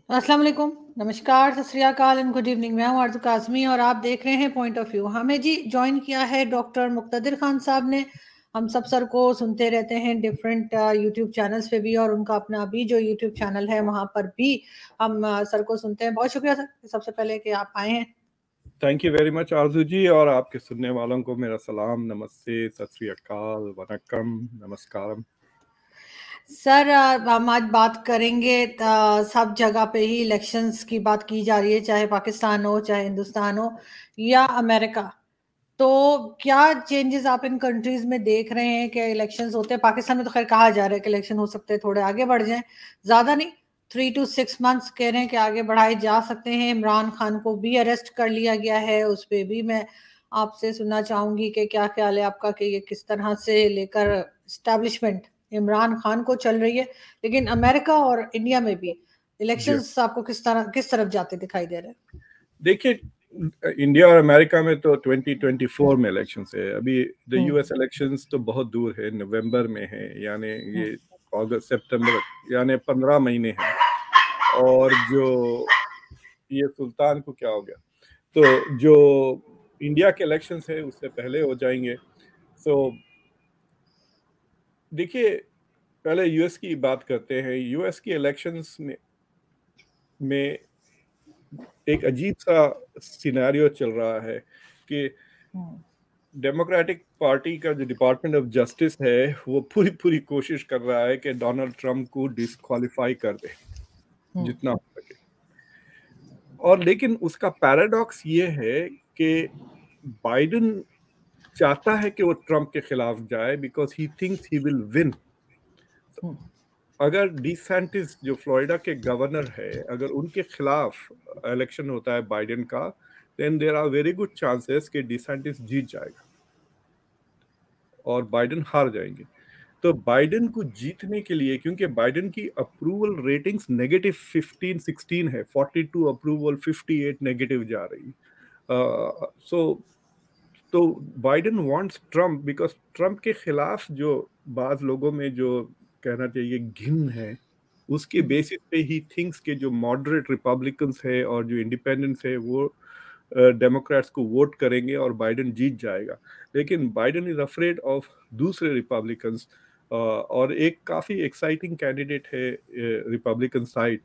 अस्सलाम वालेकुम, नमस्कार, सत श्री अकाल एंड गुड इवनिंग। मैं हूं आरज़ू काज़मी और आप देख रहे हैं पॉइंट ऑफ व्यू। हमें जी जॉइन किया है डॉक्टर मुक़्तदिर खान साहब ने। हम सब सर को सुनते रहते हैं डिफरेंट यूट्यूब चैनल्स पे भी, और उनका अपना भी जो यूट्यूब चैनल है वहाँ पर भी हम सर को सुनते हैं। बहुत शुक्रिया सर, सबसे पहले कि आप आए हैं। थैंक यू वेरी मच आरजू जी, और आपके सुनने वालों को मेरा सलाम, नमस्ते, सत श्री अकाल, वनक्कम, नमस्कारम। सर हम आज बात करेंगे सब जगह पे ही इलेक्शंस की बात की जा रही है, चाहे पाकिस्तान हो, चाहे हिंदुस्तान हो या अमेरिका। तो क्या चेंजेस आप इन कंट्रीज में देख रहे हैं कि इलेक्शंस होते हैं? पाकिस्तान में तो खैर कहा जा रहा है कि इलेक्शन हो सकते हैं, थोड़े आगे बढ़ जाएं, ज्यादा नहीं, 3 to 6 months कह रहे हैं कि आगे बढ़ाए जा सकते हैं। इमरान खान को भी अरेस्ट कर लिया गया है, उस पर भी मैं आपसे सुनना चाहूंगी कि क्या ख्याल है आपका कि ये किस तरह से लेकर स्टैब्लिशमेंट इमरान खान को चल रही है, लेकिन अमेरिका और इंडिया में भी जी इलेक्शंस आपको किस तरफ जाते दिखाई दे रहे हैं? देखिए, इंडिया और अमेरिका में तो 2024 में इलेक्शन है। अभी द हम्म। यूएस इलेक्शंस तो बहुत दूर है, नवंबर में है, यानी हम्म। ये अगस्त सितंबर, यानी 15 महीने हैं। और जो ये सुल्तान को क्या हो गया, तो जो इंडिया के इलेक्शंस है उससे पहले हो जाएंगे। सो देखिए, पहले यूएस की बात करते हैं। यूएस की इलेक्शंस में एक अजीब सा सिनेरियो चल रहा है कि हम्म। डेमोक्रेटिक पार्टी का जो डिपार्टमेंट ऑफ जस्टिस है वो पूरी पूरी कोशिश कर रहा है कि डोनाल्ड ट्रंप को डिस्क्वालीफाई कर दे हम्म। जितना हो सके। और लेकिन उसका पैराडॉक्स ये है कि बाइडेन चाहता है कि वो ट्रंप के खिलाफ जाए because he thinks he will win. Hmm. अगर डिसेंटिस जो फ्लोरिडा के गवर्नर है, अगर उनके खिलाफ इलेक्शन होता है बाइडेन का, then there are very good chances कि डिसेंटिस जीत जाएगा और बाइडेन हार जाएंगे। तो बाइडेन को जीतने के लिए, क्योंकि बाइडेन की अप्रूवल रेटिंग्स -15-16 है, 42 अप्रूवल, 58 नेगेटिव जा रही। सो तो Biden wants Trump because Trump के खिलाफ जो बाज लोगों में जो कहना चाहिए घिन है, उसके बेसिस पे ही थिंक्स के जो मॉडरेट रिपब्लिकन्स है और जो इंडिपेंडेंट्स है वो डेमोक्रेट्स को वोट करेंगे और बाइडेन जीत जाएगा। लेकिन बाइडेन इज अफ्रेड ऑफ दूसरे रिपब्लिकन्स। और एक काफ़ी एक्साइटिंग कैंडिडेट है रिपब्लिकन साइड,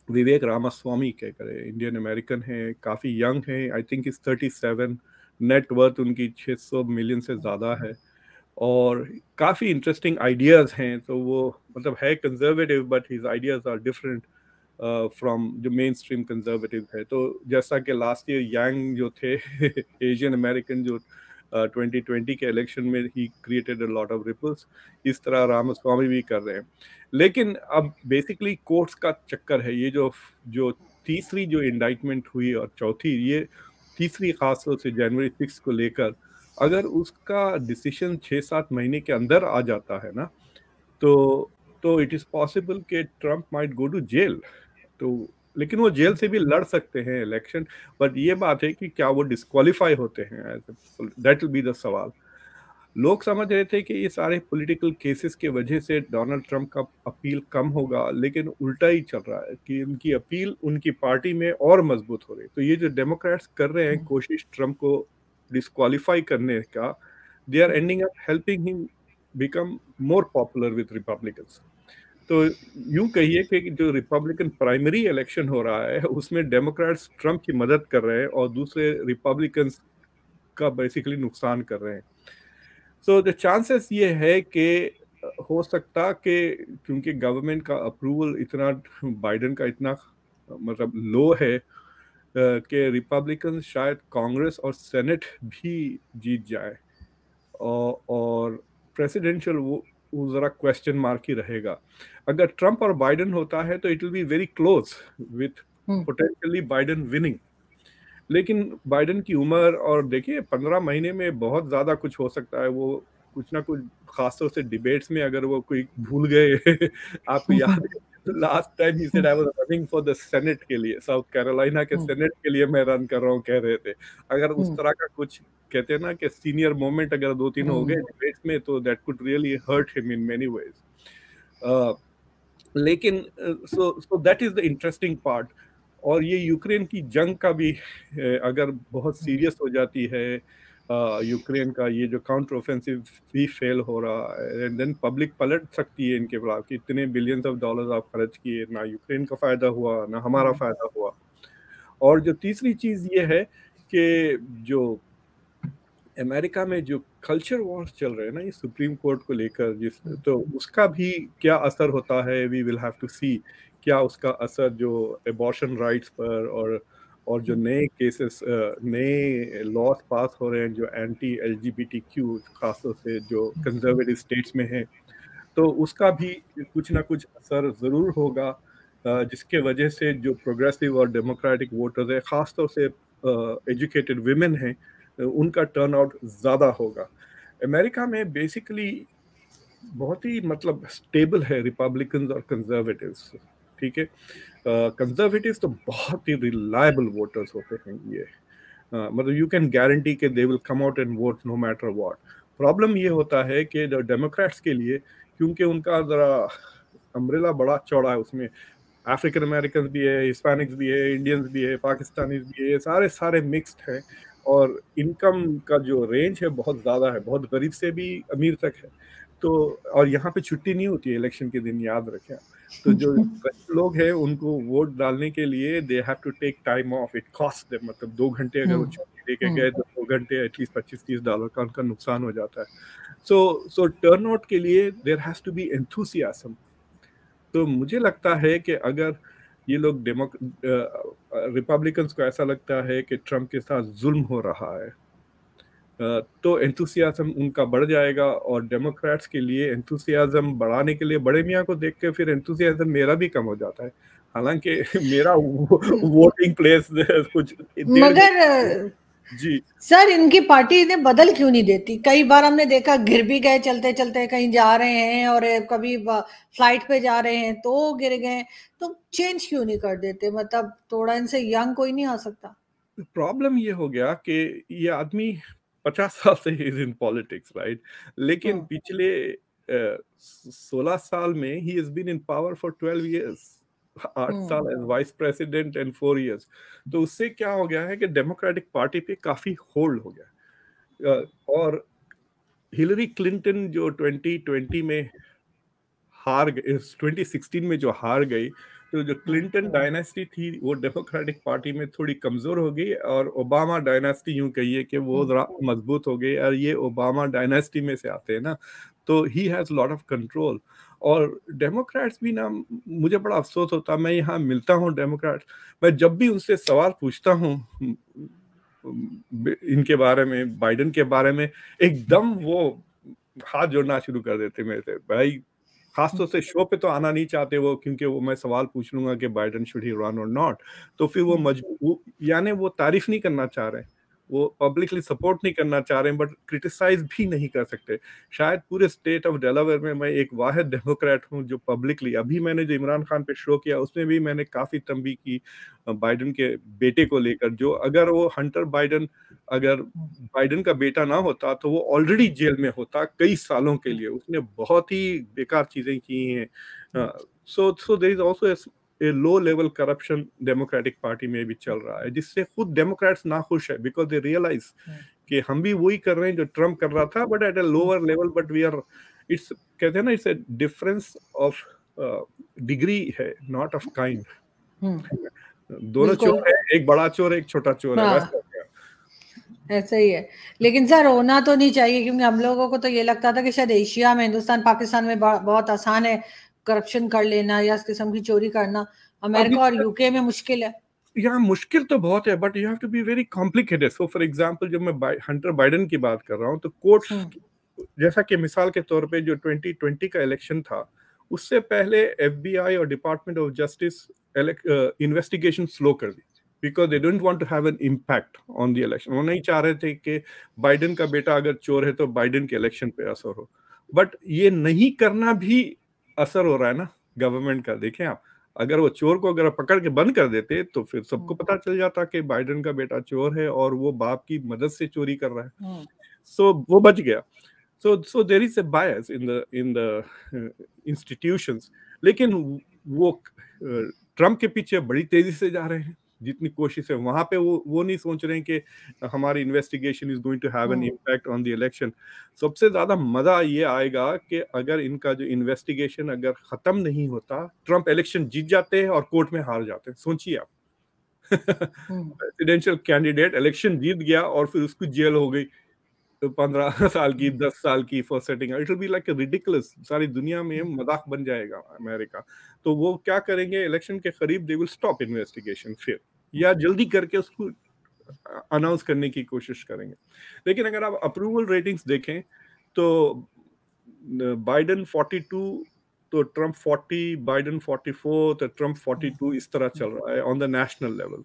विवेक रामास्वामी कह करे, इंडियन अमेरिकन है, काफ़ी यंग है, I think is 37, net worth उनकी 600 मिलियन से ज़्यादा है, और काफ़ी इंटरेस्टिंग आइडियाज़ हैं। तो वो मतलब है conservative, but his ideas are different from जो मेन स्ट्रीम कंजर्वेटिव है। तो जैसा कि लास्ट ईयर यांग जो थे एशियन अमेरिकन जो 2020 के इलेक्शन में ही created a lot of ripples, इस तरह रामास्वामी भी कर रहे हैं। लेकिन अब बेसिकली कोर्ट्स का चक्कर है। ये जो जो तीसरी जो इंडाइटमेंट हुई और चौथी, ये तीसरी खासतौर से जनवरी 6 को लेकर, अगर उसका डिसीजन 6-7 महीने के अंदर आ जाता है ना, तो इट इज़ पॉसिबल कि Trump might go to jail. तो लेकिन वो जेल से भी लड़ सकते हैं इलेक्शन, बट ये बात है कि क्या वो डिस्क्वालीफाई होते हैं, दैट विल बी द सवाल। लोग समझ रहे थे कि ये सारे पॉलिटिकल केसेस के वजह से डोनाल्ड ट्रंप का अपील कम होगा, लेकिन उल्टा ही चल रहा है कि उनकी अपील उनकी पार्टी में और मजबूत हो रही है। तो ये जो डेमोक्रेट्स कर रहे हैं कोशिश ट्रंप को डिस्क्वालीफाई करने का, they are ending up helping him become more popular with Republicans. तो यूं कहिए कि जो रिपब्लिकन प्राइमरी इलेक्शन हो रहा है उसमें डेमोक्रेट्स ट्रंप की मदद कर रहे हैं और दूसरे रिपब्लिकन्स का बेसिकली नुकसान कर रहे हैं। सो द चांसेस ये है कि हो सकता कि क्योंकि गवर्नमेंट का अप्रूवल इतना, बाइडेन का इतना मतलब लो है, कि रिपब्लिकन शायद कांग्रेस और सेनेट भी जीत जाए, और प्रेसिडेंशियल वो ज़रा क्वेश्चन मार्क ही रहेगा। अगर ट्रंप और बाइडेन होता है तो it will be very close with potentially Biden winning. लेकिन बाइडेन की उम्र, और देखिए 15 महीने में बहुत ज़्यादा कुछ हो सकता है। वो कुछ ना कुछ, खासतौर से डिबेट्स में अगर वो कोई भूल गए आपको याद है last time he said I was running for the senate के लिए, साउथ कैरोलिना के सेनेट के लिए मैं रन कर रहा हूँ कह रहे थे। अगर उस तरह का कुछ कहते हैं ना कि सीनियर मोमेंट अगर 2-3 हो गए डिबेट्स में, तो that could really hurt him in many ways. लेकिन so that is the interesting part. और ये यूक्रेन की जंग का भी अगर बहुत सीरियस हो जाती है, यूक्रेन का ये जो काउंटर ऑफेंसिव भी फेल हो रहा है, एंड देन पब्लिक पलट सकती है इनके खिलाफ कि इतने बिलियंस ऑफ डॉलर्स आप खर्च किए, ना यूक्रेन का फायदा हुआ ना हमारा फायदा हुआ। और जो तीसरी चीज ये है कि जो अमेरिका में जो कल्चर वॉर्स चल रहे हैं ना, ये सुप्रीम कोर्ट को लेकर, जिस तो उसका भी क्या असर होता है, वी विल हैव टू सी क्या उसका असर जो एबॉर्शन राइट्स पर और जो नए केसेस, नए लॉज पास हो रहे हैं जो एंटी एलजीबीटीक्यू, खासतौर से जो कंजर्वेटिव स्टेट्स में है, तो उसका भी कुछ ना कुछ असर ज़रूर होगा, जिसके वजह से जो प्रोग्रेसिव और डेमोक्रेटिक वोटर्स है, ख़ासतौर से एजुकेटेड विमेन हैं, उनका टर्नआउट ज़्यादा होगा। अमेरिका में बेसिकली बहुत ही मतलब स्टेबल है रिपब्लिकन्स और कंजर्वेटिव्स, ठीक है। कंजर्वेटिव्स तो बहुत ही रिलायबल वोटर्स होते हैं ये, मतलब यू कैन गारंटी कि they will come out and vote no matter what. Problem ये होता है कि डेमोक्रेट्स के लिए, क्योंकि उनका ज़रा अम्ब्रेला बड़ा चौड़ा है, उसमें अफ्रीकन अमेरिकन भी है, हिस्पैनिक्स भी है, इंडियंस भी है, पाकिस्तानीज भी है, ये सारे सारे मिक्स्ड हैं। और इनकम का जो रेंज है बहुत ज़्यादा है, बहुत गरीब से भी अमीर तक है। तो और यहाँ पे छुट्टी नहीं होती है इलेक्शन के दिन, याद रखें। तो जो गरीब लोग हैं उनको वोट डालने के लिए they have to take time off, it cost them, मतलब 2 घंटे अगर वो छुट्टी लेके गए तो 2 घंटे एटलीस्ट 25-30 डॉलर का उनका नुकसान हो जाता है। सो टर्न आउट के लिए there has to be enthusiasm. तो मुझे लगता है कि अगर ये लोग रिपब्लिकन्स को ऐसा लगता है कि ट्रम्प के साथ जुल्म हो रहा है, तो एंथुसियाज्म उनका बढ़ जाएगा। और डेमोक्रेट्स के लिए एंथुसियाज्म बढ़ाने के लिए बड़े मियाँ को देख के फिर एंथुसियाज्म मेरा भी कम हो जाता है। हालांकि मेरा वोटिंग प्लेस कुछ 1.5 मगर जी। सर इनकी पार्टी इन्हें बदल क्यों नहीं देती? कई बार हमने देखा गिर भी गए, चलते चलते कहीं जा रहे हैं और कभी फ्लाइट पे जा रहे हैं तो गिर गए, तो चेंज क्यों नहीं कर देते? मतलब थोड़ा इनसे यंग कोई नहीं आ सकता? प्रॉब्लम ये हो गया कि ये आदमी 50 साल से इज इन पॉलिटिक्स, राइट, लेकिन हम्म पिछले 16 साल में he is been in power for 12 years, 8 साल as vice president and 4 years। तो उससे क्या हो गया है कि डेमोक्रेटिक पार्टी पे काफी होल्ड हो गया। और हिलरी क्लिंटन जो 2020 में हार गई, 2016 में जो हार गई, तो जो क्लिंटन डायनेस्टी थी वो डेमोक्रेटिक पार्टी में थोड़ी कमजोर हो गई, और ओबामा डायनेस्टी यूं कहिए कि वो जरा मजबूत हो गई। और ये ओबामा डायनेस्टी में से आते हैं ना, तो he has lot of control. और डेमोक्रेट्स भी ना, मुझे बड़ा अफसोस होता, मैं यहाँ मिलता हूँ डेमोक्रेट, मैं जब भी उनसे सवाल पूछता हूँ इनके बारे में, बाइडेन के बारे में, एकदम वो हाथ जोड़ना शुरू कर देते मेरे से। भाई खासतौर से शो पे तो आना नहीं चाहते वो, क्योंकि वो मैं सवाल पूछ लूंगा कि बाइडेन शुड ही रन और नॉट, तो फिर वो मजबूर, यानी वो तारीफ नहीं करना चाह रहे हैं, वो पब्लिकली सपोर्ट नहीं करना चाह रहे हैं, बट क्रिटिसाइज भी नहीं कर सकते। शायद पूरे स्टेट ऑफ डेलावेयर में मैं एक वाहिद डेमोक्रेट हूँ जो पब्लिकली, अभी मैंने जो इमरान खान पे शो किया उसमें भी मैंने काफी तंबी की बाइडेन के बेटे को लेकर, जो अगर वो हंटर बाइडेन, अगर बाइडेन का बेटा ना होता तो वो ऑलरेडी जेल में होता कई सालों के लिए, उसने बहुत ही बेकार चीजें की हैं। So there is also a low level corruption democratic party में भी चल रहा है, जिससे खुद डेमोक्रेट्स नाखुश है, बिकॉज दे रियलाइज कि हम भी वही कर रहे हैं जो ट्रम्प कर रहा था, but at a lower level, but we are, it's, कहते हैं ना, it's a difference of degree है, नॉट ऑफ काइंड। दोनों बिल्कुल। चोर है, एक बड़ा चोर है, एक छोटा चोर है, वैसा हाँ, हो गया। ऐसा ही है। लेकिन सर होना तो नहीं चाहिए, क्योंकि हम लोगों को तो ये लगता था कि शायद एशिया में, हिंदुस्तान पाकिस्तान में बहुत आसान है करप्शन कर लेना या इस किस्म की चोरी करना। अभी अमेरिका और यूके में मुश्किल है। यहाँ मुश्किल तो बहुत है, but you have to be very complicated. So for example, जब मैं हंटर बाइडेन की बात कर रहा हूँ, तो कोर्ट्स, जैसा कि मिसाल के तौर पे जो 2020 का इलेक्शन था, उससे पहले एफबीआई और department of justice investigation slow कर दी, because they don't want to have an impact on the election. वो नहीं चाह रहे थे कि बाइडेन का बेटा अगर चोर है तो बाइडेन के इलेक्शन पे असर हो। बट ये नहीं करना भी असर हो रहा है ना गवर्नमेंट का। देखें आप, अगर वो चोर को अगर पकड़ के बंद कर देते तो फिर सबको पता चल जाता कि बाइडेन का बेटा चोर है और वो बाप की मदद से चोरी कर रहा है। सो वो बच गया। So there is a bias in the institutions. लेकिन वो ट्रम्प के पीछे बड़ी तेजी से जा रहे हैं, जितनी कोशिश है वहां पे वो नहीं सोच रहे हैं कि हमारी investigation is going to have an impact on the election. सबसे ज्यादा मजा ये आएगा कि अगर इनका जो इन्वेस्टिगेशन अगर खत्म नहीं होता, ट्रम्प इलेक्शन जीत जाते हैं और कोर्ट में हार जाते हैं। सोचिए आप, प्रेसिडेंशियल कैंडिडेट इलेक्शन जीत गया और फिर उसको जेल हो गई 15 साल की, 10 साल की for setting. It will be like ridiculous, सारी दुनिया में मजाक बन जाएगा अमेरिका। तो वो क्या करेंगे, इलेक्शन के करीब दे विल स्टॉप इन्वेस्टिगेशन फिर, या जल्दी करके उसको अनाउंस करने की कोशिश करेंगे। लेकिन अगर आप अप्रूवल रेटिंग्स देखें तो बाइडन 42 तो ट्रम्प 40, बाइडन 44 तो ट्रम्प 42, इस तरह चल रहा है ऑन द नेशनल लेवल।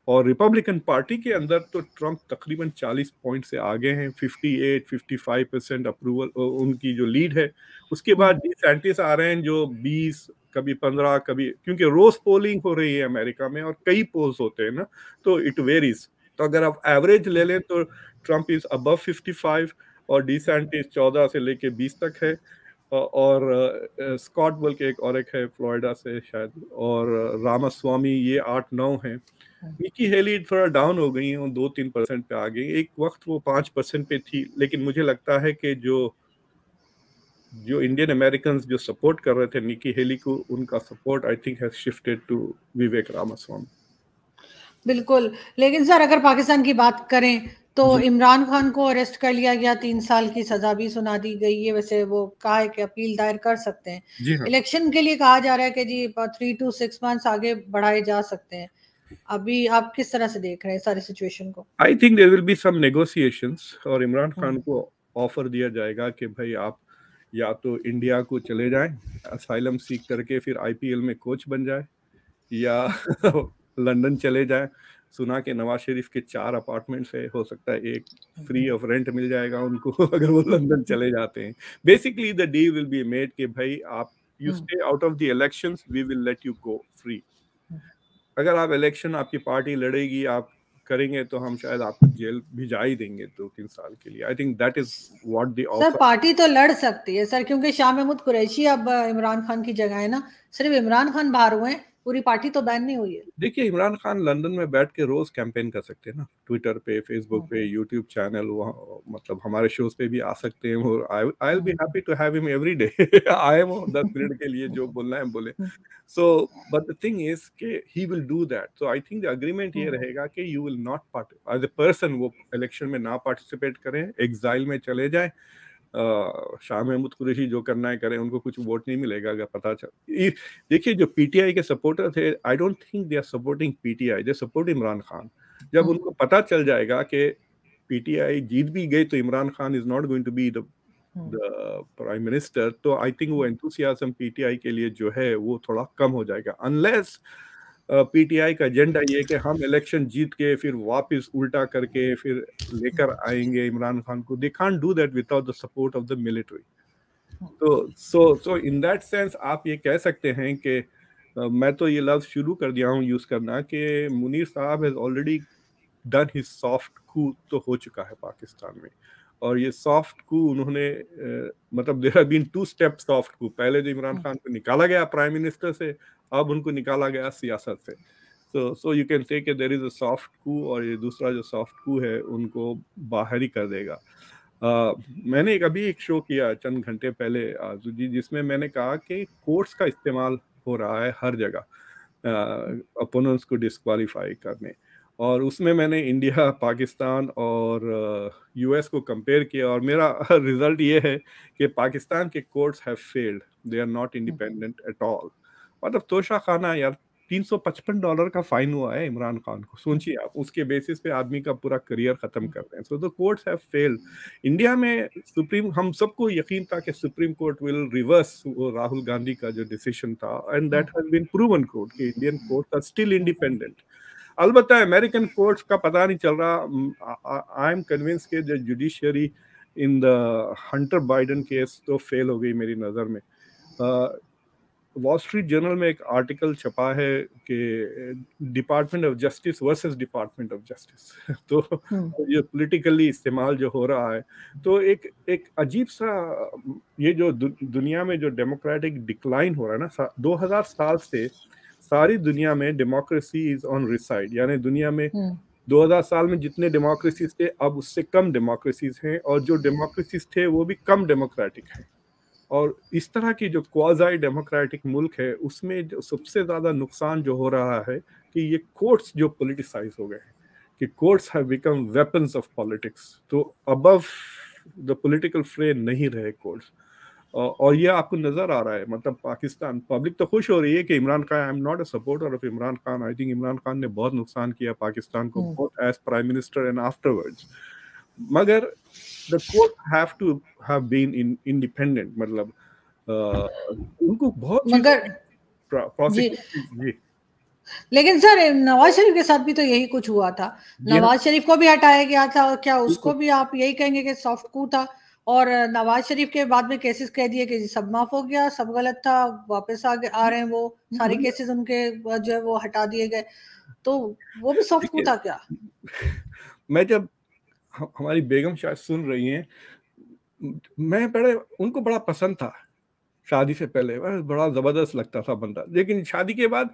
और रिपब्लिकन पार्टी के अंदर तो ट्रम्प तकरीबन 40 पॉइंट से आगे हैं, 58-55% अप्रूवल उनकी जो लीड है। उसके बाद डिसैंटिस आ रहे हैं जो 20, कभी 15, कभी, क्योंकि रोज पोलिंग हो रही है अमेरिका में और कई पोल्स होते हैं ना, तो इट वेरीज। तो अगर आप एवरेज ले लें तो ट्रम्प इज अबव 55 और डिसैंटिस 14 से लेके 20 तक है। और स्कॉट बोल के एक है फ्लोरिडा से शायद, और रामास्वामी, ये 8-9 हैं। निकी हेली थोड़ा डाउन हो गई है, 2-3% पे आ गई। एक वक्त वो 5% पे थी, लेकिन मुझे लगता है कि जो इंडियन अमेरिकन जो सपोर्ट कर रहे थे निकी हेली को, उनका support I think has shifted to Vivek Ramaswamy. बिल्कुल। लेकिन सर अगर पाकिस्तान की बात करें तो इमरान खान को अरेस्ट कर लिया गया, 3 साल की सजा भी सुना दी गई है। वैसे वो कहा है कि अपील दायर कर सकते हैं। जी हाँ। इलेक्शन के लिए कहा जा रहा है कि जी 3 to 6 मंथ्स आगे बढ़ाए जा सकते हैं। अभी आप किस तरह से देख रहे हैं सारी सिचुएशन को? I think there will be some negotiations, और इमरान खान को ऑफर दिया जाएगा कि भाई आप या तो इंडिया को चले जाएं असाइलम सीख करके, फिर आईपीएल में कोच बन जाए, या लंदन चले जाएं। सुना के नवाज शरीफ के 4 अपार्टमेंट्स है, हो सकता है एक फ्री ऑफ रेंट मिल जाएगा उनको अगर वो लंदन चले जाते हैं। Basically the deal will be made कि भाई आप you stay out of the elections, we will let you go free. अगर आप इलेक्शन, आपकी पार्टी लड़ेगी, आप करेंगे, तो हम शायद आपको जेल भिजा ही देंगे 2-3 साल के लिए। आई think that is what the offer. Sir party तो लड़ सकती है सर, क्योंकि शाह महमूद कुरैशी अब इमरान खान की जगह है ना। सिर्फ इमरान खान बाहर हुए हैं, पूरी पार्टी तो बैन नहीं हुई है। देखिए, इमरान खान लंदन में बैठ के रोज कैंपेन कर सकते हैं ना, ट्विटर पे, फेसबुक पे, यूट्यूब चैनल, वो मतलब हमारे शोज पे भी आ सकते हैं। वो I will be happy to have him every day. आए वो 10 मिनट के लिए जो बोलना है बोले। So but the thing is कि he will do that. So I think the agreement ये रहेगा कि you will not part as a person, वो इलेक्शन में ना पार्टिसिपेट करें, एग्जाइल में चले जाए। शाह महमूद कुरैशी जो करना है करें, उनको कुछ वोट नहीं मिलेगा अगर पता चल। देखिए, जो पीटीआई के सपोर्टर थे, I don't think they are supporting PTI, they support Imran Khan. जब उनको पता चल जाएगा कि पीटीआई जीत भी गई तो Imran Khan is not going to be the prime minister, तो आई थिंक वो एंथुसियाज्म पीटीआई के लिए जो है वो थोड़ा कम हो जाएगा। अनलेस पीटीआई का एजेंडा ये कि हम इलेक्शन जीत के फिर वापस उल्टा करके फिर लेकर आएंगे इमरान खान को। They can't do that without the support of the military. तो सो इन दैट सेंस आप ये कह सकते हैं कि मैं तो ये लफ्ज शुरू कर दिया हूँ यूज करना कि Munir sahab has already done his soft coup, तो हो चुका है पाकिस्तान में। और ये सॉफ्ट कू उन्होंने मतलब there have been 2 step soft coup. पहले जो इमरान खान को निकाला गया प्राइम मिनिस्टर से, अब उनको निकाला गया सियासत से। सो यू कैन से कि देयर इज अ सॉफ्ट कू, और ये दूसरा जो सॉफ्ट कू है उनको बाहर ही कर देगा। मैंने एक शो किया चंद घंटे पहले आजू जी, जिसमें मैंने कहा कि कोर्ट्स का इस्तेमाल हो रहा है हर जगह अपोनेंट्स को डिस्क्वालीफाई करने, और उसमें मैंने इंडिया, पाकिस्तान और यूएस को कंपेयर किया, और मेरा रिजल्ट ये है कि पाकिस्तान के courts have failed, they are not independent at all. मतलब तोशा खाना यार, $355 का फाइन हुआ है इमरान खान को। सोचिए आप, उसके बेसिस पे आदमी का पूरा करियर खत्म कर रहे हैं। So the courts have failed. India में सुप्रीम, हम सबको यकीन था कि supreme court will reverse Rahul Gandhi का जो डिसीजन था, and that has been proven court कि Indian courts are still independent. अलबत्ता अमेरिकन कोर्ट्स का पता नहीं चल रहा। आई एम कन्विंस के the judiciary in the Hunter Biden case तो फेल हो गई मेरी नज़र में। वॉल स्ट्रीट जर्नल में एक आर्टिकल छपा है कि department of justice versus department of justice तो ये पॉलिटिकली इस्तेमाल जो हो रहा है, तो एक एक अजीब सा ये जो दुनिया में जो डेमोक्रेटिक डिक्लाइन हो रहा है ना, 2000 साल से सारी दुनिया में डेमोक्रेसी इज ऑन रिसाइड, यानी दुनिया में 2000 साल में जितने डेमोक्रेसीज थे अब उससे कम डेमोक्रेसीज हैं, और जो डेमोक्रेसीज थे वो भी कम डेमोक्रेटिक हैं। और इस तरह की जो क्वाज़ाई डेमोक्रेटिक मुल्क है उसमें जो सबसे ज़्यादा नुकसान जो हो रहा है कि ये कोर्ट्स जो पोलिटिसाइज हो गए हैं, कि courts have become weapons of politics, तो अबव द पॉलिटिकल फ्रे नहीं रहे कोर्ट्स। और ये आपको नजर आ रहा है, मतलब पाकिस्तान पब्लिक तो खुश हो रही है कि Imran Khan, I am not a supporter of Imran Khan, I think Imran Khan ने बहुत नुकसान किया पाकिस्तान को, both as prime minister and afterwards, मगर the court have to have been independent, मतलब उनको बहुत मगर जी, लेकिन सर नवाज शरीफ के साथ भी तो यही कुछ हुआ था, नवाज शरीफ को भी हटाया गया था, क्या उसको भी आप यही कहेंगे कि सॉफ्ट कू था? और नवाज शरीफ के बाद में केसेस कह दिए कि सब माफ हो गया, सब गलत था, वापस आ रहे हैं, वो सारे केसेस उनके जो है वो हटा दिए गए, तो वो भी सॉफ्ट कू था क्या? मैं जब हमारी बेगम शायद सुन रही हैं, मैं उनको बड़ा पसंद था शादी से पहले, बड़ा जबरदस्त लगता था बंदा, लेकिन शादी के बाद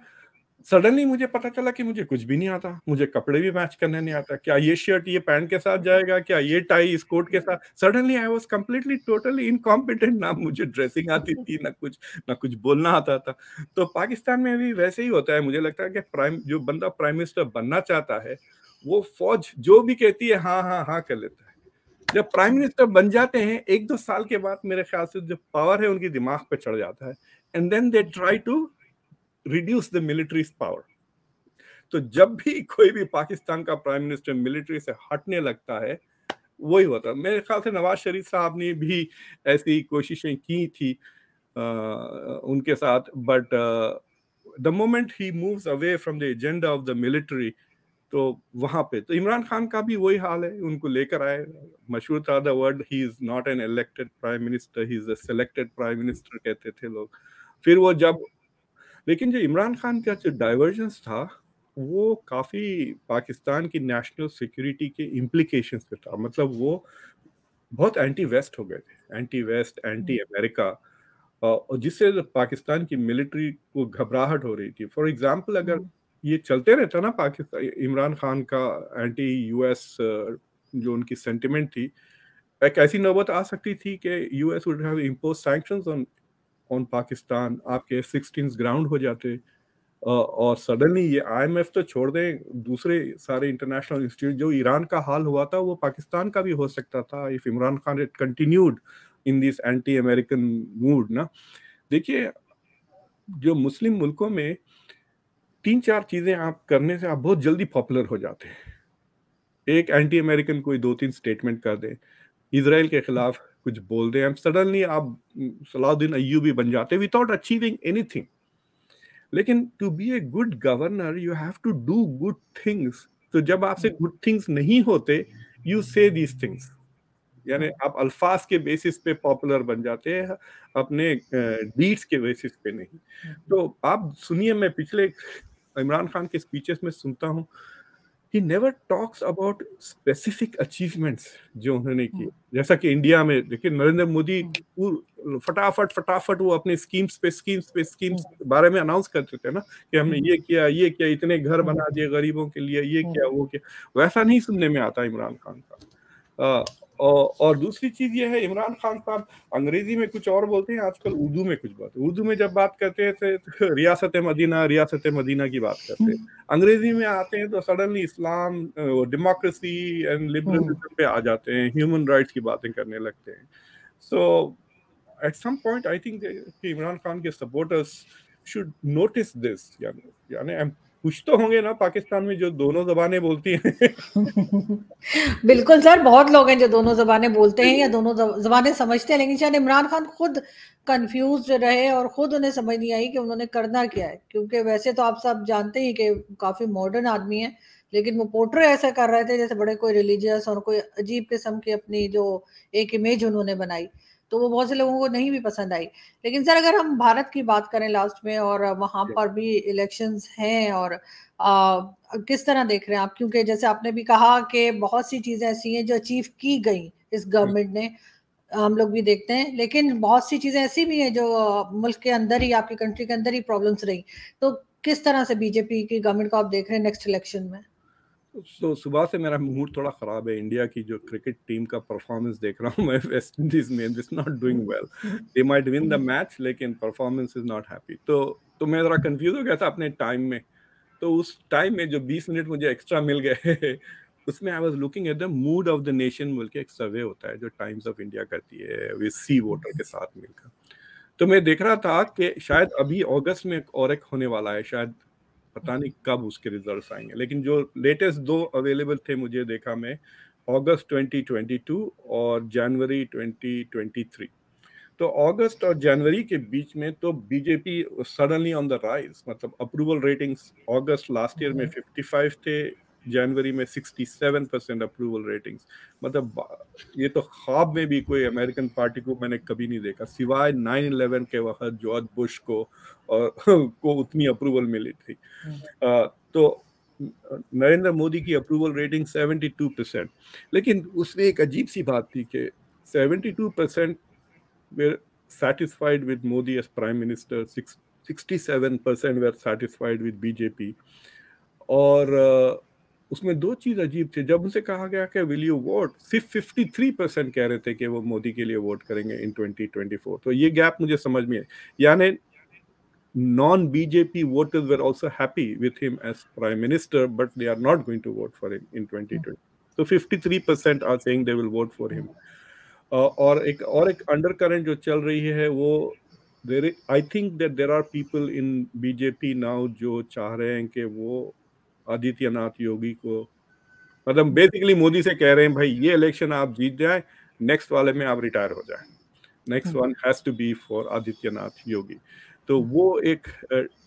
सडनली मुझे पता चला कि मुझे कुछ भी नहीं आता, मुझे कपड़े भी मैच करने नहीं आता, क्या ये शर्ट ये पैंट के साथ जाएगा, क्या ये टाई इस कोट के साथ, suddenly I was completely totally incompetent, ना मुझे ड्रेसिंग आती थी, ना कुछ बोलना आता था। तो पाकिस्तान में भी वैसे ही होता है, मुझे लगता है कि जो बंदा प्राइम मिनिस्टर बनना चाहता है वो फौज जो भी कहती है हाँ हाँ हाँ कर लेता है। जब प्राइम मिनिस्टर बन जाते हैं 1-2 साल के बाद मेरे ख्याल से जो पावर है उनकी दिमाग पे चढ़ जाता है, and then they try to reduce the military power. तो जब भी कोई भी पाकिस्तान का प्राइम मिनिस्टर मिलिट्री से हटने लगता है वही होता है। मेरे ख्याल से नवाज शरीफ साहब ने भी ऐसी कोशिशें की थी उनके साथ, but the moment he moves away from the agenda of the military, तो वहां पे तो इमरान खान का भी वही हाल है, उनको लेकर आए, मशहूर था the word he is not an elected prime minister, he is a selected prime minister कहते थे लोग। फिर वो जब, लेकिन जो इमरान खान का जो डाइवर्जेंस था वो काफी पाकिस्तान की नेशनल सिक्योरिटी के इम्प्लीकेशंस पे था, मतलब वो बहुत एंटी वेस्ट हो गए थे, एंटी वेस्ट एंटी अमेरिका, और जिससे पाकिस्तान की मिलिट्री को घबराहट हो रही थी। फॉर एग्जाम्पल अगर ये चलते रहता ना पाकिस्तान, इमरान खान का एंटी यूएस जो उनकी सेंटिमेंट थी, एक ऐसी नौबत आ सकती थी कि US would have impose sanctions on Pakistan, आपके F-16 ग्राउंड हो जाते, और सडनली ये IMF तो छोड़ दें, दूसरे सारे इंटरनेशनल इंस्टीट्यूट, जो ईरान का हाल हुआ था वो पाकिस्तान का भी हो सकता था if Imran Khan had continued in this anti American mood ना। देखिए जो मुस्लिम मुल्कों में 3-4 चीजें आप करने से आप बहुत जल्दी पॉपुलर हो जाते हैं। एक एंटी अमेरिकन कोई 2-3 स्टेटमेंट कर दे, इजराइल के खिलाफ कुछ बोल दें, अब सडनली आप सलाउद्दीन अय्यूबी बन जाते विदाउट अचीविंग एनीथिंग। लेकिन to be a good governor you have to do good things, तो जब आपसे गुड थिंग्स नहीं होते यू से दीज थिंग्स, यानी आप अल्फाज के बेसिस पे पॉपुलर बन जाते हैं, अपने डीड्स के बेसिस पे नहीं। तो आप सुनिए, मैं पिछले इमरान खान के स्पीचेस में सुनता हूँ, he never talks about specific achievements जो उन्होंने की, जैसा कि इंडिया में देखिए नरेंद्र मोदी फटाफट वो अपने स्कीम्स बारे में अनाउंस करते थे ना कि हमने ये किया, इतने घर बना दिए गरीबों के लिए, ये किया वो किया, वैसा नहीं सुनने में आता इमरान खान का। और दूसरी चीज ये है, इमरान खान साहब अंग्रेजी में कुछ और बोलते हैं, आजकल उर्दू में कुछ बात, उर्दू में जब बात करते थे तो रियासत मदीना की बात करते हैं, अंग्रेजी में आते हैं तो suddenly Islam, democracy and liberalism पे आ जाते हैं, ह्यूमन राइट्स की बातें करने लगते हैं। So at some point I think Imran Khan के सपोर्टर्स शुड नोटिस दिस, यानी कुछ तो होंगे ना पाकिस्तान में जो दोनों जबानें बोलती हैं। बिल्कुल सर, बहुत लोग हैं जो दोनों जबानें बोलते हैं या दोनों जबानें समझते हैं, लेकिन शायद इमरान खान खुद कंफ्यूज रहे और खुद उन्हें समझ नहीं आई कि उन्होंने करना क्या है, क्योंकि वैसे तो आप सब जानते ही कि काफी मॉडर्न आदमी है, लेकिन वो पोर्ट्रे ऐसा कर रहे थे जैसे बड़े कोई रिलीजियस और कोई अजीब किस्म की अपनी जो एक इमेज उन्होंने बनाई, तो वो बहुत से लोगों को नहीं भी पसंद आई। लेकिन सर अगर हम भारत की बात करें लास्ट में, और वहां पर भी इलेक्शंस हैं, और किस तरह देख रहे हैं आप? क्योंकि जैसे आपने भी कहा कि बहुत सी चीजें ऐसी हैं जो अचीव की गई इस गवर्नमेंट ने, हम लोग भी देखते हैं, लेकिन बहुत सी चीजें ऐसी भी हैं जो मुल्क के अंदर ही, आपकी कंट्री के अंदर ही प्रॉब्लम्स रही। तो किस तरह से बीजेपी की गवर्नमेंट को आप देख रहे हैं नेक्स्ट इलेक्शन में? तो सुबह से मेरा मूड थोड़ा खराब है। इंडिया की जो क्रिकेट टीम का परफॉर्मेंस देख रहा हूँ मैं। वेस्ट इंडीज में is not doing well. They might win the match, लेकिन परफॉर्मेंस इज नॉट हैप्पी। तो मैं जरा कंफ्यूज हो गया था अपने टाइम में। तो उस टाइम में जो 20 मिनट मुझे एक्स्ट्रा मिल गए उसमें I was looking at the mood of the nation बोल के एक सर्वे होता है जो टाइम्स ऑफ इंडिया करती है विद सी वोटर के साथ मिलकर। तो मैं देख रहा था कि शायद अभी अगस्त में और एक होने वाला है, शायद पता नहीं कब उसके रिजल्ट्स आएंगे, लेकिन जो लेटेस्ट दो अवेलेबल थे मुझे देखा मैं, अगस्त 2022 और जनवरी 2023। तो अगस्त और जनवरी के बीच में तो BJP suddenly on the rise, मतलब अप्रूवल रेटिंग्स अगस्त लास्ट ईयर में 55 थे, जनवरी में 67% अप्रूवल रेटिंग्स। मतलब ये तो ख्वाब में भी कोई अमेरिकन पार्टी को मैंने कभी नहीं देखा, सिवाय 9/11 के वक्त जॉर्ज बुश को और को उतनी अप्रूवल मिली थी। तो नरेंद्र मोदी की अप्रूवल रेटिंग 72%। लेकिन उसमें एक अजीब सी बात थी कि 72% were satisfied with Modi as prime minister, 67% were satisfied with BJP. और उसमें दो चीज अजीब थे। जब उनसे कहा गया कि विल यू वोट, सिर्फ 53% कह रहे थे कि वो मोदी के लिए वोट करेंगे इन 2024। तो ये गैप मुझे समझ में है, यानी non BJP voters were also happy with him as prime minister, but they are not going to vote for him in 2020। तो 53% are saying they will vote for him. और एक अंडर करंट जो चल रही है वो, there I think that there are people in BJP now जो चाह रहे हैं कि वो आदित्यनाथ योगी को, मतलब बेसिकली मोदी से कह रहे हैं भाई ये इलेक्शन आप जीत जाए, नेक्स्ट वाले में आप रिटायर हो जाए, next one has to be for Adityanath Yogi. तो वो एक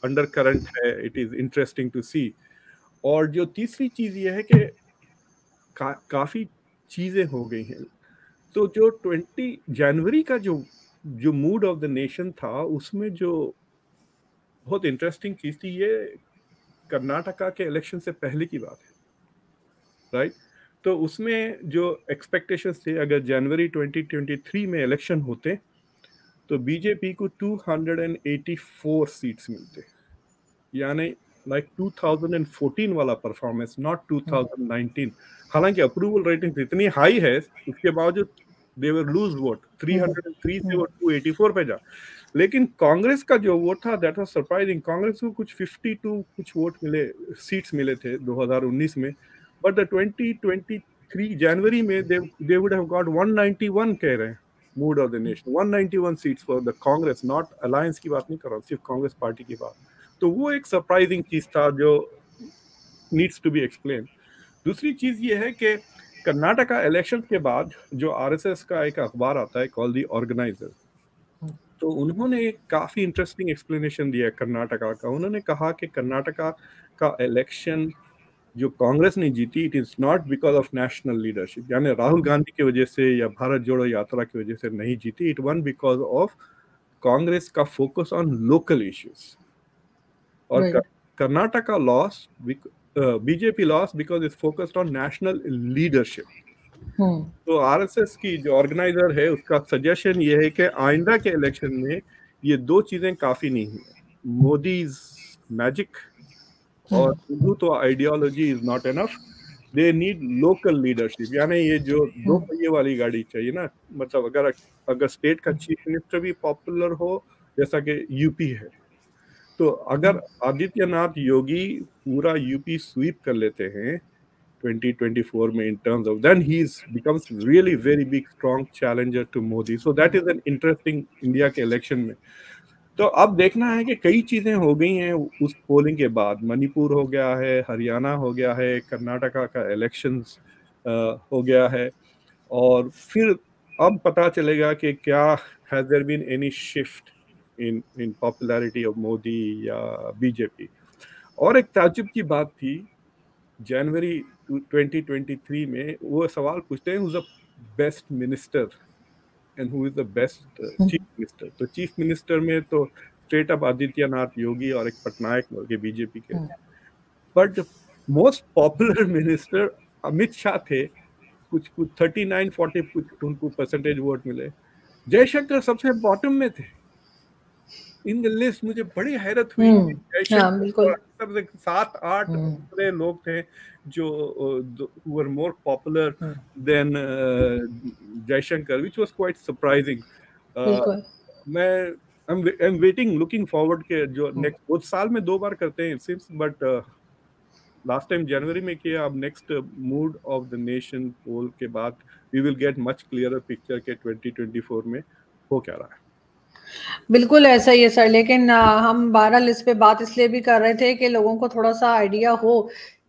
अंडर करंट है, it is interesting to see. और जो तीसरी चीज ये है कि काफी चीजें हो गई हैं। तो जो 20 जनवरी का जो जो मूड ऑफ द नेशन था, उसमें जो बहुत इंटरेस्टिंग चीज थी, ये कर्नाटका के इलेक्शन से पहले की बात है, राइट? तो उसमें जो एक्सपेक्टेशंस थे, अगर जनवरी 2023 में इलेक्शन होते तो बीजेपी को 284 सीट्स मिलते, यानी लाइक 2014 वाला परफॉर्मेंस, नॉट 2019। हालांकि अप्रूवल रेटिंग इतनी हाई है, उसके बावजूद दे वर लूज वोट, 303 से वो 284 पे जा। लेकिन कांग्रेस का जो वोट था, दैट वाज सरप्राइजिंग। कांग्रेस को कुछ 52 कुछ वोट मिले, सीट्स मिले थे 2019 में, बट द 2023 जनवरी में दे वुड हैव गॉट 191 कह रहे हैं mood of the nation, 191 seats for the Congress, not alliance की बात नहीं कर रहा हूँ, सिर्फ कांग्रेस पार्टी की बात। तो वो एक सरप्राइजिंग चीज था जो नीड्स टू बी एक्सप्लेन। दूसरी चीज ये है कि कर्नाटका इलेक्शन के बाद जो आरएसएस का एक अखबार आता है कॉल दी ऑर्गेनाइजर, तो उन्होंने एक काफी इंटरेस्टिंग एक्सप्लेनेशन दिया कर्नाटका का। उन्होंने कहा कि कर्नाटका का इलेक्शन जो कांग्रेस ने जीती, it is not because of national leadership, यानी राहुल गांधी की वजह से या भारत जोड़ो यात्रा की वजह से नहीं जीती, it one because of Congress का फोकस ऑन लोकल इश्यूज। और Karnataka loss, BJP loss because it's focused on national leadership. तो आरएसएस की जो ऑर्गेनाइजर है उसका सजेशन ये है कि आइंदा के इलेक्शन में ये दो चीजें काफी नहीं है, मोदीज मैजिक और Hindutva ideology is not enough, they need local leadership. यानी ये जो दो पहिए वाली गाड़ी चाहिए ना, मतलब अगर स्टेट का चीफ मिनिस्टर भी पॉपुलर हो, जैसा कि यूपी है, तो अगर आदित्यनाथ योगी पूरा यूपी स्वीप कर लेते हैं 2024 में, in terms of, then he's becomes really very big strong challenger to Modi. So that is an interesting India के इलेक्शन में। तो अब देखना है कि कई चीजें हो गई हैं उस पोलिंग के बाद। मणिपुर हो गया है, हरियाणा हो गया है, कर्नाटका का इलेक्शंस हो गया है, और फिर अब पता चलेगा कि क्या has there been any shift in popularity of Modi या बीजेपी। और एक ताज्जुब की बात थी, जनवरी 2023 में वो सवाल पूछते हैं, who's the best minister and who is the best chief minister. तो चीफ मिनिस्टर में तो स्ट्रेट अप आदित्यनाथ, योगी और एक पटनायक के बीजेपी के, but most popular minister Amit Shah थे, कुछ 39-40 कुछ उनको परसेंटेज वोट मिले। जयशंकर सबसे बॉटम में थे इन द लिस्ट। मुझे बड़ी हैरत हुई। जयशंकर सबसे 7-8 दूसरे लोग थे जो were more popular than Jaishankar, which was quite surprising. मैं I'm waiting, looking forward के जो नेक्स्ट, वो साल में 2 बार करते हैं it seems, but last time जनवरी में किया। अब next mood of the nation poll के बाद we will get much clearer picture के 2024 में हो क्या रहा है। बिल्कुल ऐसा ही है सर, लेकिन हम 12 लिस्ट पे बात इसलिए भी कर रहे थे कि लोगों को थोड़ा सा आइडिया हो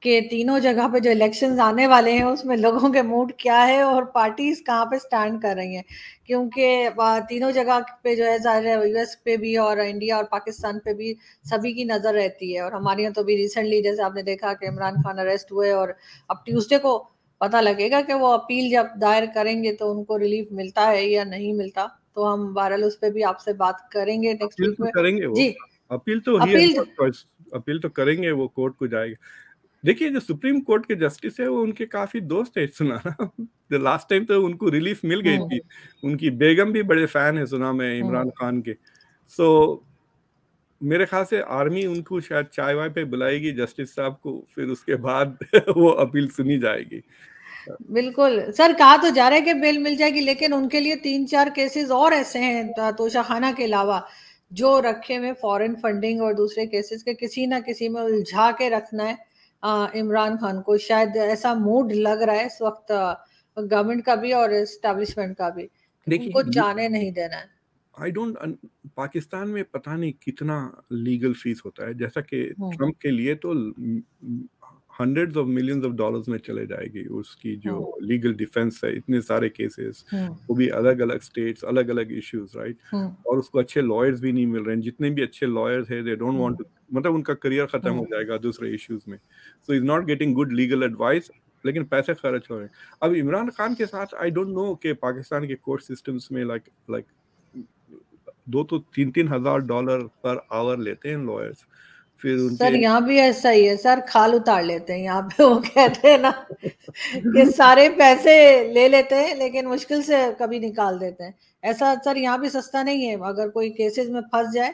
कि तीनों जगह पे जो इलेक्शंस आने वाले हैं उसमें लोगों के मूड क्या है और पार्टीज कहाँ पे स्टैंड कर रही हैं, क्योंकि तीनों जगह पे जो है ज़ाहिर है यूएस पे भी और इंडिया और पाकिस्तान पे भी सभी की नज़र रहती है। और हमारे यहाँ तो भी रिसेंटली जैसे आपने देखा कि इमरान खान अरेस्ट हुए और अब ट्यूसडे को पता लगेगा कि वो अपील जब दायर करेंगे तो उनको रिलीफ मिलता है या नहीं मिलता। तो हम बहरहाल उस पर भी आपसे बात करेंगे नेक्स्ट वीक में। करेंगे वो जी, अपील तो करेंगे, वो कोर्ट को जाएगा। देखिए जो सुप्रीम कोर्ट के जस्टिस है वो उनके काफी दोस्त है सुना ना। लास्ट टाइम तो उनको रिलीफ मिल गई थी, उनकी बेगम भी बड़े फैन है सुना मैं इमरान खान के। सो मेरे ख्याल से आर्मी उनको शायद चाय वाय पे बुलाएगी जस्टिस साहब को, फिर उसके बाद वो अपील सुनी जाएगी। बिल्कुल सर, कहा तो जा रहा है कि बेल मिल जाएगी, लेकिन उनके लिए 3-4 केसेस और ऐसे हैं तोशाखाना के अलावा जो रखे हुए फॉरेन फंडिंग और दूसरे केसेस के किसी ना किसी में उलझा के रखना है इमरान खान को। शायद ऐसा मूड लग रहा है इस वक्त गवर्नमेंट का भी और एस्टैब्लिशमेंट का भी, उनको जाने नहीं देना है। आई डोंट, पाकिस्तान में पता नहीं कितना लीगल फीस होता है, जैसा कि ट्रम्प के लिए तो hundreds of millions of dollars में चले जाएगी उसकी जो लीगल डिफेंस है, इतने सारे केसेस, वो भी अलग अलग स्टेट्स, अलग अलग इश्यूज, राइट। और उसको अच्छे लॉयर्स भी नहीं मिल रहे हैं, जितने भी अच्छे लॉयर्स हैं दे डोंट वांट टू, मतलब उनका करियर खत्म हो जाएगा दूसरे इश्यूज में। So is not getting good legal advice, लेकिन पैसे खर्च हो रहे हैं। अब इमरान खान के साथ आई डोंट नो कि पाकिस्तान के कोर्ट सिस्टम्स में लाइक 2-3 हज़ार डॉलर पर आवर लेते हैं लॉयर्स। फिर सर यहाँ भी ऐसा ही है सर, खाल उतार लेते हैं यहाँ पे। वो कहते हैं ना कि सारे पैसे ले लेते हैं लेकिन मुश्किल से कभी निकाल देते हैं। ऐसा सर यहाँ भी सस्ता नहीं है, अगर कोई केसेस में फंस जाए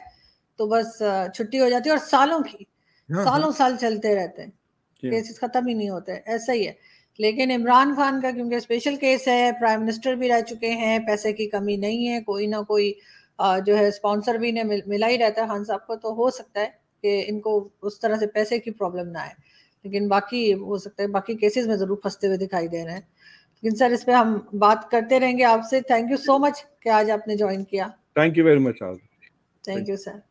तो बस छुट्टी हो जाती है, और सालों की सालों साल चलते रहते हैं, केसेस खत्म ही नहीं होते, ऐसा ही है। लेकिन इमरान खान का क्योंकि स्पेशल केस है, प्राइम मिनिस्टर भी रह चुके हैं, पैसे की कमी नहीं है, कोई ना कोई जो है स्पॉन्सर भी इन्हें मिला ही रहता है खान साहब को, तो हो सकता है कि इनको उस तरह से पैसे की प्रॉब्लम ना आए। लेकिन बाकी हो सकता है बाकी केसेस में जरूर फंसते हुए दिखाई दे रहे हैं। लेकिन सर इस पे हम बात करते रहेंगे आपसे। थैंक यू सो मच कि आज आपने ज्वाइन किया। Thank you very much. Thank you sir.